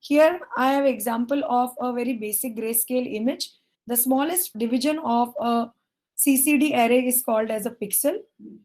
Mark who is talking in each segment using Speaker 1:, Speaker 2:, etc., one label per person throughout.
Speaker 1: Here I have example of a very basic grayscale image. The smallest division of a CCD array is called as a pixel.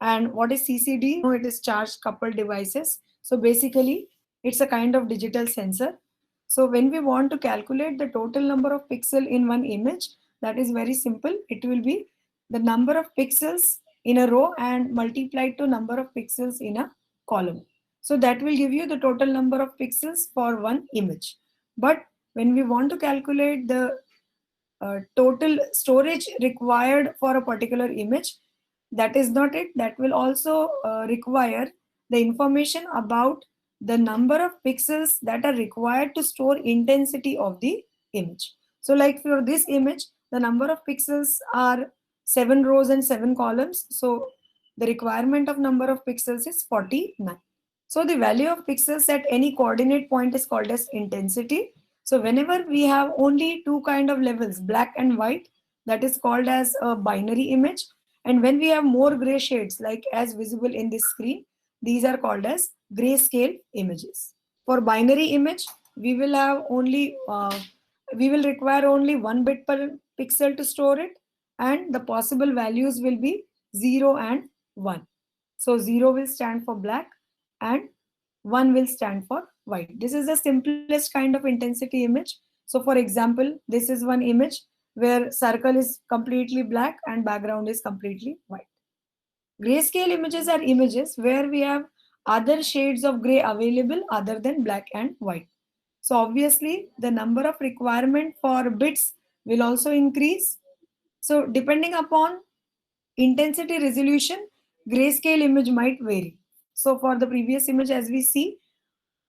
Speaker 1: And what is CCD? No, it is charged coupled devices. So basically, it's a kind of digital sensor. So when we want to calculate the total number of pixel in one image, that is very simple. It will be the number of pixels in a row and multiplied to number of pixels in a column. So that will give you the total number of pixels for one image. But when we want to calculate the total storage required for a particular image, that is not it. That will also require the information about the number of pixels that are required to store intensity of the image. So like for this image, the number of pixels are 7 rows and 7 columns. So the requirement of number of pixels is 49. So the value of pixels at any coordinate point is called as intensity. So whenever we have only two kind of levels, black and white, that is called as a binary image. And when we have more gray shades, like as visible in this screen, these are called as grayscale images. For binary image, we will have only we will require only 1 bit per pixel to store it, and the possible values will be 0 and 1. So 0 will stand for black and 1 will stand for white. This is the simplest kind of intensity image. So for example, this is one image where circle is completely black and background is completely white. Grayscale images are images where we have other shades of gray available other than black and white. So obviously the number of requirement for bits will also increase. So depending upon intensity resolution, grayscale image might vary. So for the previous image, as we see,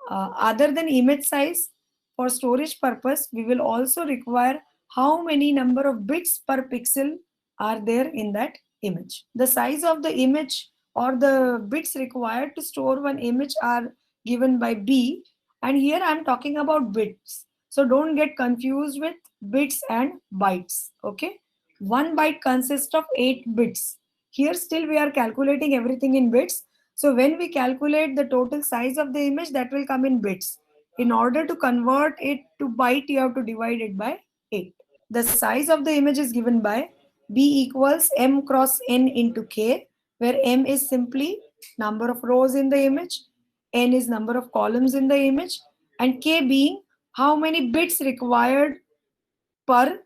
Speaker 1: other than image size, for storage purpose, we will also require how many number of bits per pixel are there in that image. The size of the image or the bits required to store one image are given by B, and here I am talking about bits. So don't get confused with bits and bytes. Okay, 1 byte consists of 8 bits. Here still we are calculating everything in bits. So when we calculate the total size of the image, that will come in bits. In order to convert it to byte, you have to divide it by 8. The size of the image is given by B equals M cross N into K, where M is simply number of rows in the image, N is number of columns in the image, and K being how many bits required per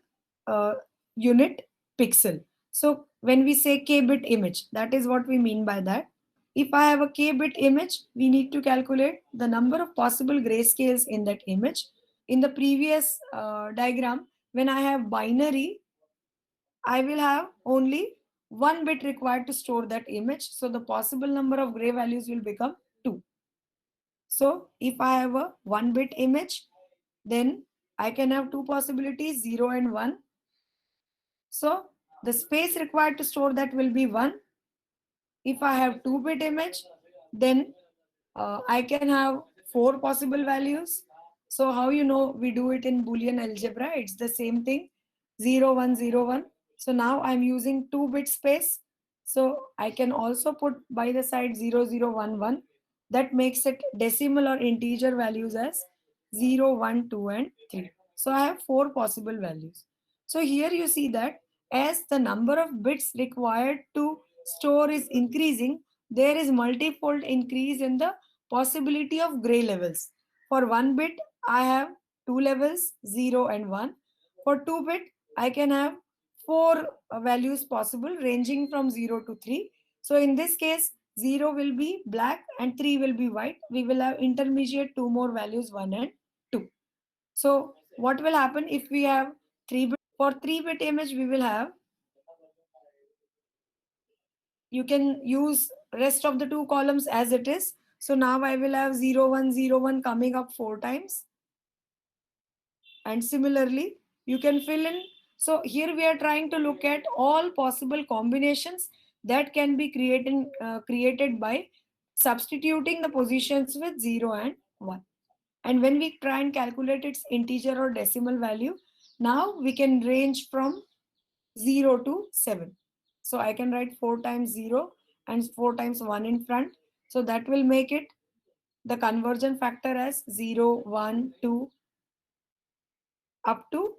Speaker 1: uh, unit pixel. So when we say k-bit image, that is what we mean by that. If I have a k-bit image, we need to calculate the number of possible grayscales in that image. In the previous diagram, when I have binary, I will have only 1 bit required to store that image. So the possible number of gray values will become 2. So if I have a 1 bit image, then I can have two possibilities, 0 and 1. So the space required to store that will be 1. If I have 2-bit image, then I can have 4 possible values. So how you know we do it in Boolean algebra? It's the same thing, 0, 1, 0, 1. So now I'm using 2-bit space. So I can also put by the side 0, 0, 1, 1. That makes it decimal or integer values as 0, 1, 2, and 3. So I have 4 possible values. So here you see that as the number of bits required to store is increasing, there is multifold increase in the possibility of gray levels. For 1 bit, I have 2 levels, 0 and 1. For 2 bit, I can have 4 values possible ranging from 0 to 3. So in this case, 0 will be black and 3 will be white. We will have intermediate 2 more values, 1 and 2. So what will happen if we have 3-bit? For 3-bit image, we will have, you can use rest of the 2 columns as it is. So now I will have 0, 1, 0, 1 coming up 4 times. And similarly, you can fill in. So here we are trying to look at all possible combinations that can be created by substituting the positions with 0 and 1. And when we try and calculate its integer or decimal value, now we can range from 0 to 7. So I can write 4 times 0 and 4 times 1 in front. So that will make it the conversion factor as 0, 1, 2. up to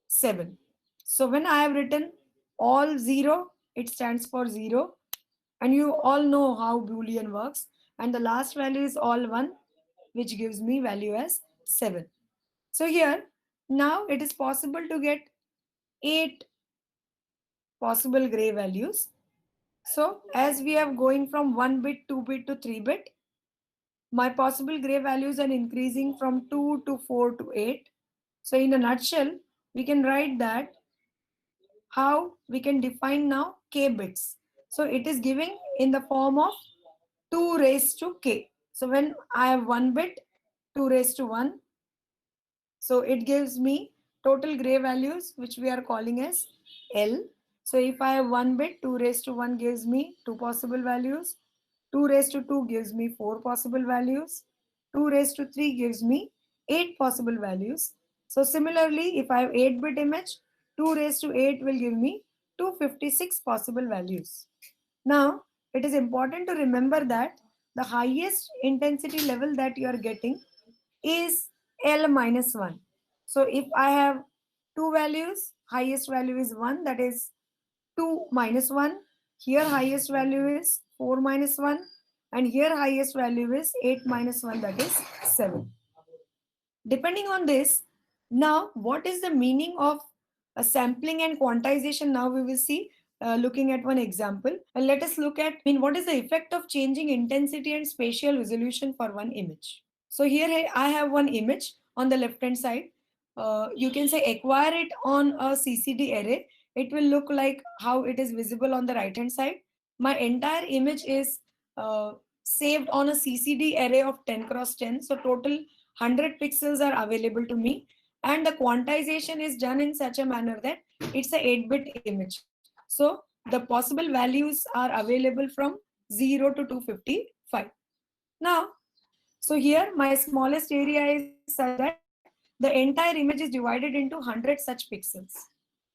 Speaker 1: 7. So when I have written all 0, it stands for 0. And you all know how Boolean works. And the last value is all 1, which gives me value as 7. So here, now it is possible to get 8 possible gray values. So as we are going from 1 bit, 2 bit to 3 bit, my possible gray values are increasing from 2 to 4 to 8. So in a nutshell, we can write that how we can define now k bits. So it is giving in the form of 2 raised to k. So when I have 1 bit, 2 raised to 1. So it gives me total gray values, which we are calling as L. So if I have 1 bit, 2 raised to 1 gives me 2 possible values. 2 raised to 2 gives me 4 possible values. 2 raised to 3 gives me 8 possible values. So similarly, if I have 8-bit image, 2 raised to 8 will give me 256 possible values. Now, it is important to remember that the highest intensity level that you are getting is L minus 1. So if I have two values, highest value is 1, that is 2 minus 1. Here highest value is 4 minus 1. And here highest value is 8 minus 1, that is 7. Depending on this, now what is the meaning of a sampling and quantization? Now we will see looking at one example. And let us look at what is the effect of changing intensity and spatial resolution for one image. So here I have one image on the left hand side. You can say acquire it on a CCD array. It will look like how it is visible on the right hand side. My entire image is saved on a CCD array of 10 cross 10. So total 100 pixels are available to me. And the quantization is done in such a manner that it's a 8-bit image. So the possible values are available from 0 to 255. Now, so here my smallest area is such that the entire image is divided into 100 such pixels.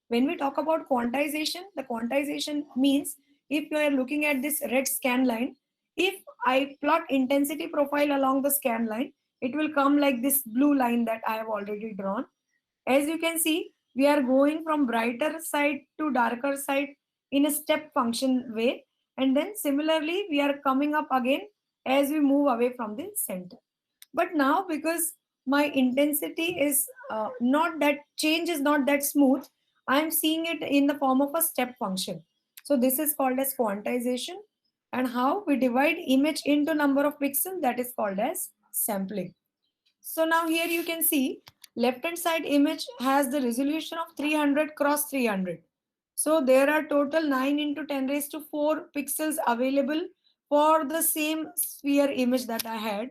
Speaker 1: When we talk about quantization, the quantization means if you are looking at this red scan line, if I plot intensity profile along the scan line, it will come like this blue line that I have already drawn. As you can see, we are going from brighter side to darker side in a step function way. And then similarly, we are coming up again as we move away from the center. But now, because my intensity is not that change is not that smooth, I am seeing it in the form of a step function. So this is called as quantization. And how we divide image into number of pixels, that is called as sampling. So now here you can see left hand side image has the resolution of 300 cross 300. So there are total 9 into 10 raised to 4 pixels available for the same sphere image that I had.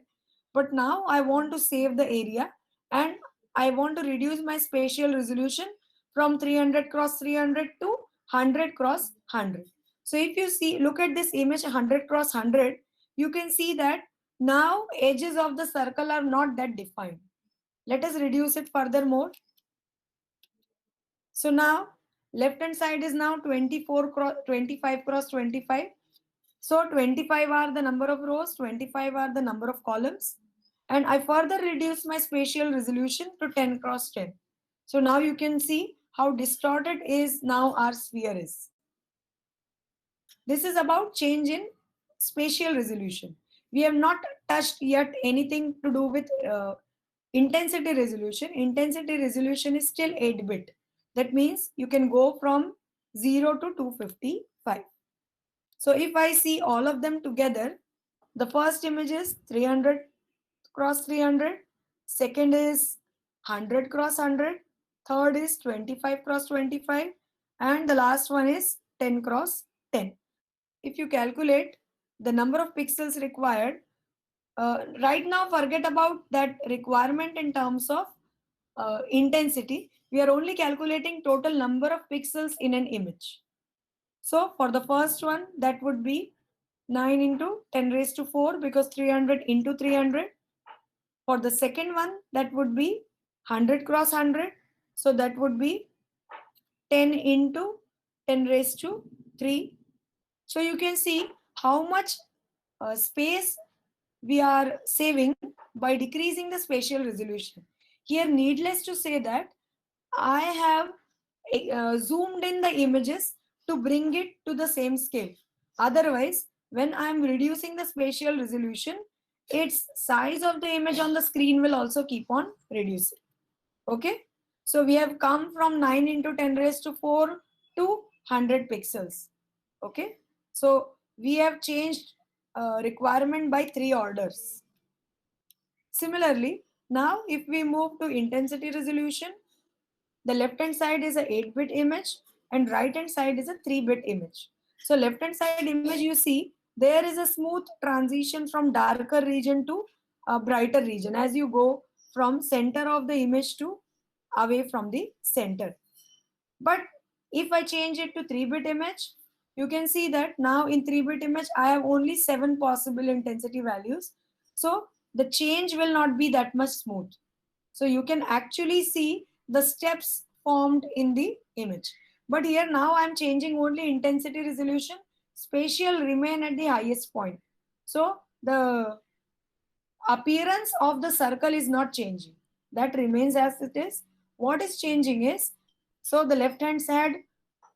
Speaker 1: But now I want to save the area and I want to reduce my spatial resolution from 300 cross 300 to 100 cross 100. So if you see, look at this image 100 cross 100, you can see that now edges of the circle are not that defined. Let us reduce it furthermore. So now left hand side is now 24 cross 25 cross 25. So 25 are the number of rows, 25 are the number of columns. And I further reduce my spatial resolution to 10 cross 10. So now you can see how distorted is now our sphere is. This is about change in spatial resolution. We have not touched yet anything to do with intensity resolution. Intensity resolution is still 8-bit. That means you can go from 0 to 255. So if I see all of them together, the first image is 300 cross 300, second is 100 cross 100, third is 25 cross 25, and the last one is 10 cross 10. If you calculate the number of pixels required, right now forget about that requirement in terms of intensity. We are only calculating total number of pixels in an image. So for the first one, that would be 9 into 10 raised to 4 because 300 into 300. For the second one, that would be 100 cross 100. So that would be 10 into 10 raised to 3. So you can see how much space we are saving by decreasing the spatial resolution. Here, needless to say that I have zoomed in the images to bring it to the same scale. Otherwise, when I am reducing the spatial resolution, its size of the image on the screen will also keep on reducing. Okay, so we have come from 9 into 10 raised to 4 to 100 pixels. Okay, so we have changed requirement by 3 orders. Similarly, now if we move to intensity resolution, the left hand side is a 8-bit image and right hand side is a 3-bit image. So left hand side image, you see there is a smooth transition from darker region to a brighter region as you go from center of the image to away from the center. But if I change it to 3-bit image, you can see that now in 3-bit image I have only 7 possible intensity values. So the change will not be that much smooth. So you can actually see the steps formed in the image. But here now I am changing only intensity resolution. Spatial remain at the highest point. So the appearance of the circle is not changing. That remains as it is. What is changing is, so the left hand side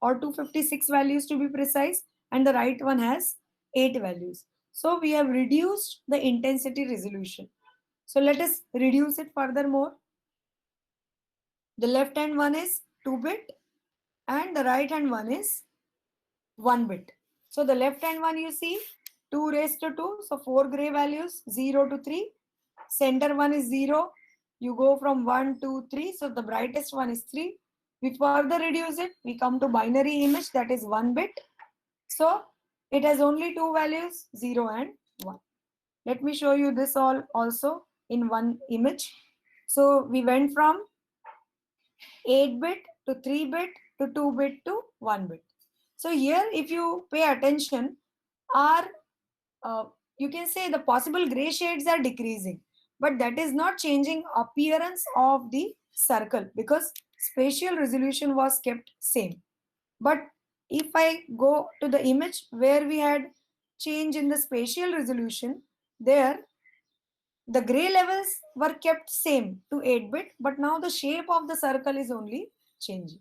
Speaker 1: or 256 values to be precise and the right one has 8 values. So we have reduced the intensity resolution. So let us reduce it furthermore. The left hand one is 2-bit and the right hand one is 1-bit. So the left hand one you see 2 raised to 2, so 4 gray values, 0 to 3. Center one is 0. You go from 1 to 3, so the brightest one is 3. We further reduce it, we come to binary image, that is 1-bit. So it has only 2 values, 0 and 1. Let me show you this all also in one image. So we went from 8-bit to 3-bit to 2-bit to 1-bit. So here if you pay attention, our you can say the possible gray shades are decreasing, but that is not changing appearance of the circle because spatial resolution was kept same. But if I go to the image where we had change in the spatial resolution, there the gray levels were kept same to 8-bit, but now the shape of the circle is only changing.